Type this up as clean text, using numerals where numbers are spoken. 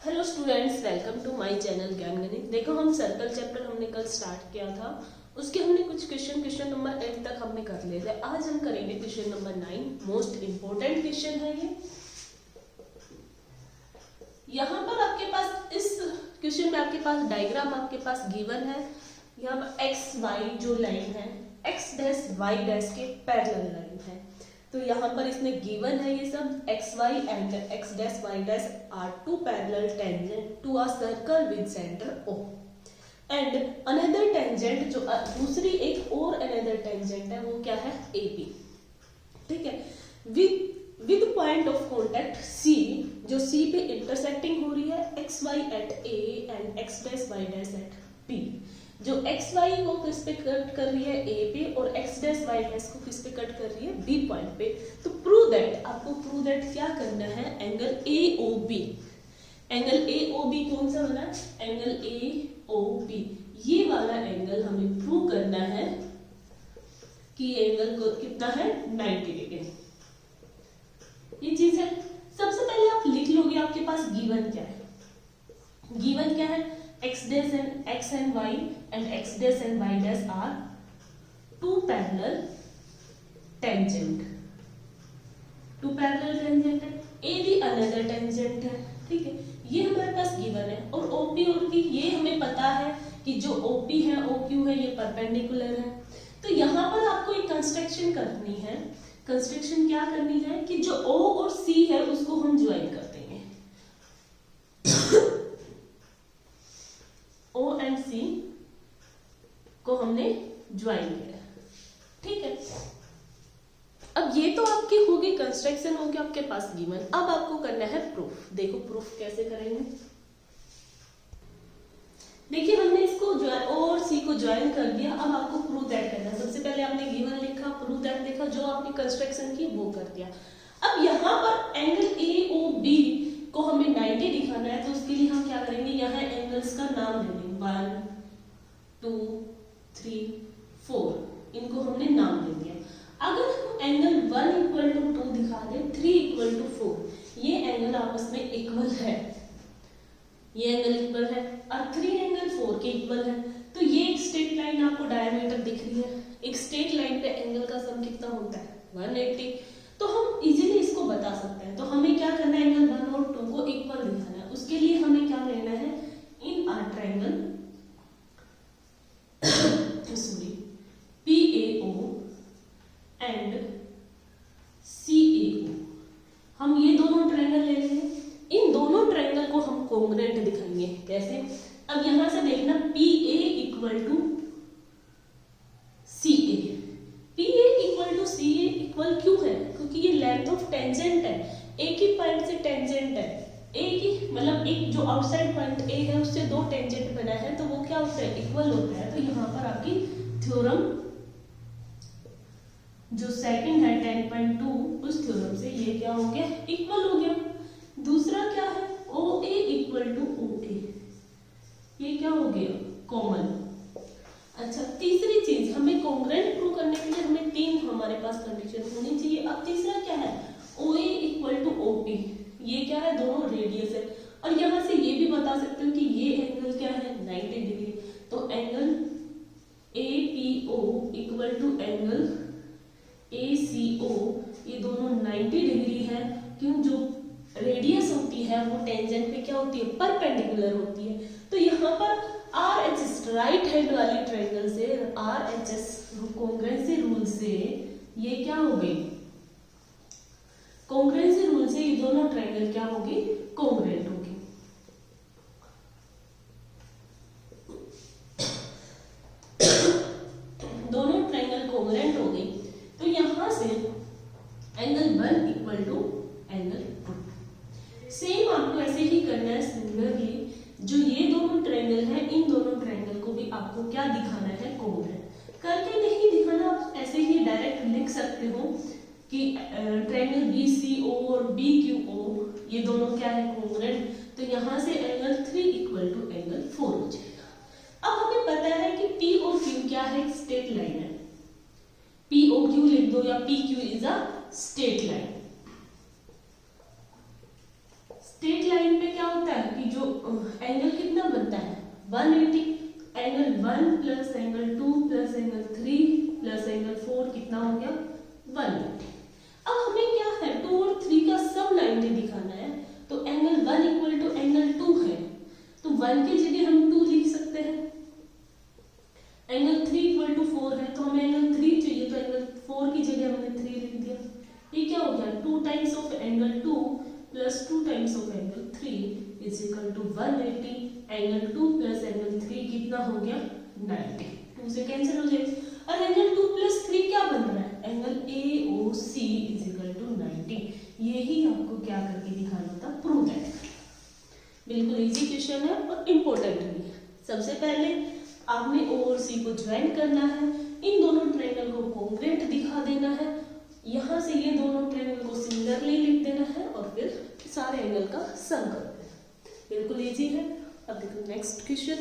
Hello students, welcome to my channel Gyan Ganit. देखो, हम circle chapter हमने कल स्टार्ट किया था। उसके हमने कुछ क्वेश्चन नंबर 8 तक हमने कर लिए थे। आज हम करेंगे question number 9। Most important question है ये। यहाँ पर आपके पास इस क्वेश्चन में आपके पास डायग्राम आपके पास गिवन है। यहाँ पर एक्स वाई जो लाइन है, एक्स डैश वाई डैश के पैरेलल लाइन है। तो यहाँ पर इसने गिवन है ये सब x y and x dash y dash are two parallel tangent to a circle with centre O and another tangent जो दूसरी एक और अनदर टेंजेंट है वो क्या है ए बी। ठीक है, with point of contact C, जो सी पे इंटरसेक्टिंग हो रही है x y at A and x dash y dash at B. जो एक्स वाई को किस पे कट कर रही है ए पे और एक्स डैश वाई डैश को किस पे कट कर रही है बी पॉइंट पे। तो प्रूव दैट, आपको प्रूव दैट क्या करना है, angle A O B. Angle A O B कौन सा बना है, एंगल ए ओ बी, ये वाला एंगल हमें प्रूव करना है कि एंगल को कितना है 90 डिग्री। ये चीज है। सबसे पहले आप लिख लोगे आपके पास गिवन क्या है। गिवन क्या है, x dash and x and y and x dash and y dash are two parallel tangent। two parallel tangent है, a भी another tangent है। ठीक है, ये हमारे पास गिवन है। और OP और P ये हमें पता है कि जो OP है OQ है ये परपेंडिकुलर है। तो यहाँ पर आपको एक कंस्ट्रक्शन करनी है। कंस्ट्रक्शन क्या करनी है कि जो O और C है उसको हम ज्वाइन कर देंगे। O एंड C को हमने ज्वाइन किया। ठीक है, अब ये तो आपकी होगी कंस्ट्रक्शन, होगी आपके पास गिवन। अब आपको करना है प्रूफ। देखो प्रूफ कैसे करेंगे। देखिए, हमने इसको O और C को ज्वाइन कर दिया। अब आपको प्रूफ दैट करना है। सबसे पहले आपने गिवन लिखा, प्रूफ दैट लिखा, जो आपने कंस्ट्रक्शन की वो कर दिया। अब यहाँ पर एंगल ए ओ बी को हमें 90 दिखाना है, तो उसके लिए हम क्या करेंगे, यहाँ एंगल्स का नाम ले लेंगे। 1 2 3 4, इनको हमने नाम दे दिया। अगर हम एंगल 1 इक्वल टू 2 दिखा दें, 3 इक्वल टू 4, ये एंगल आपस में इक्वल है, ये एंगल इक्वल है और 3 एंगल 4 के इक्वल है। तो ये एक स्ट्रेट लाइन आपको डायमीटर दिख रही है। एक स्ट्रेट लाइन पे एंगल का सम कितना होता है 180। तो हम इजीली इसको बता सकते हैं। तो हमें क्या करना है, एंगल 1 और 2 को इक्वल दिखाना है। उसके लिए हमें क्या लेना है, इन are triangle sorry PAO and CAO, हम ये दोनों ट्रायंगल ले लेंगे। इन दोनों ट्रायंगल को हम कॉन्ग्रुएंट दिखाएंगे। कैसे, अब यहां से देखना PA equal to CA। PA equal to CA equal क्यों है, क्योंकि ये लेंथ ऑफ टेंजेंट है। एक ही पॉइंट से टेंजेंट है, एक ही मतलब एक जो आउटसाइड पॉइंट ए है उससे दो टेंजेंट बना है, तो वो क्या होता है, इक्वल होता है। तो यहाँ पर आपकी थ्योरम जो सेकंड है 10.2, उस थ्योरम से ये क्या हो गया, इक्वल हो गया। दूसरा क्या है, OA इक्वल टू OA, ये क्या हो गया, कॉमन। अच्छा, तीसरी चीज, हमें कॉन्ग्रुएंट प्रूव करने के लिए हमें 3 हमारे पास कंडीशन होनी चाहिए। अब तीसरा क्या है, OA इक्वल टू OP, ये क्या है, दोनों रेडियस है। और यहां से ये भी बता सकते हो कि ये एंगल क्या है 90 डिग्री। तो angle APO equal to angle ACO, ये दोनों 90 डिग्री है। क्यों, जो रेडियस होती है वो टेंजेंट पे क्या होती है, परपेंडिकुलर होती है। तो यहाँ पर RHS राइट हैंड वाली ट्रायंगल से RHS कॉन्ग्रुएंसी रूल से ये क्या हो गई, कॉन्ग्रुएंसी रूल से ये दोनों ट्रायंगल क्या होगी, कॉन्ग्रुएंट होगी। दोनों ट्रायंगल कॉन्ग्रुएंट हो गई। तो यहां से angle 1 equal to angle 2। Same आपको ऐसे ही करना है सिमिलरली। जो ये दोनों ट्रायंगल है, इन दोनों ट्रायंगल को भी आपको क्या दिखाना है, कॉन्ग्रुएंट। करके नहीं दिखाना, आप ऐसे ही डायरेक्ट लिख सकते हो कि ट्रायंगल BCO और BQO ये दोनों क्या है, कॉन्ग्रुएंट। तो यहां से एंगल 3 इक्वल टू एंगल 4 हो जाएगा। अब हमें पता है कि P और Q क्या है, स्ट्रेट लाइन है। POQ लिख दो या PQ is a straight line. Straight line पे क्या होता है कि जो एंगल कितना बनता है 180, angle 1 plus angle 2 plus angle 3 plus angle 4 कितना हो गया 180। अब हमें क्या है 2 और 3 का सब 90 दिखाना है, तो एंगल 1 इक्वल टू एंगल 2 है, तो 1 की जगह हम 2 लिख सकते हैं। एंगल 3 इक्वल टू 4 है, तो हमें एंगल 3 चाहिए, तो एंगल 4 की जगह हमने 3 लिख दिया। ये क्या हो गया 2 times of angle 2 plus 2 times of angle 3 is equal to 180। Angle 2 plus angle 3 कितना हो गया 90, 2 से कैंसिल हो जाएगा। और एंगल 2 प्लस 3 क्या बन रहा है angle AOC is equal to 90। यही आपको क्या करके दिखाना था प्रूव दैट। बिल्कुल इजी क्वेश्चन है और इम्पोर्टेंट भी है। सबसे पहले आपने O और C को ज्वाइन करना है, इन दोनों ट्रायंगल को कॉन्ग्रुएंट दिखा देना है, यहाँ से ये दोनों ट्रायंगल को सिमिलरली लिख देना है और फिर सारे एंगल का सम कर देना है। बिल्कुल इजी है। अब देखो नेक्स्ट क्वेश्चन।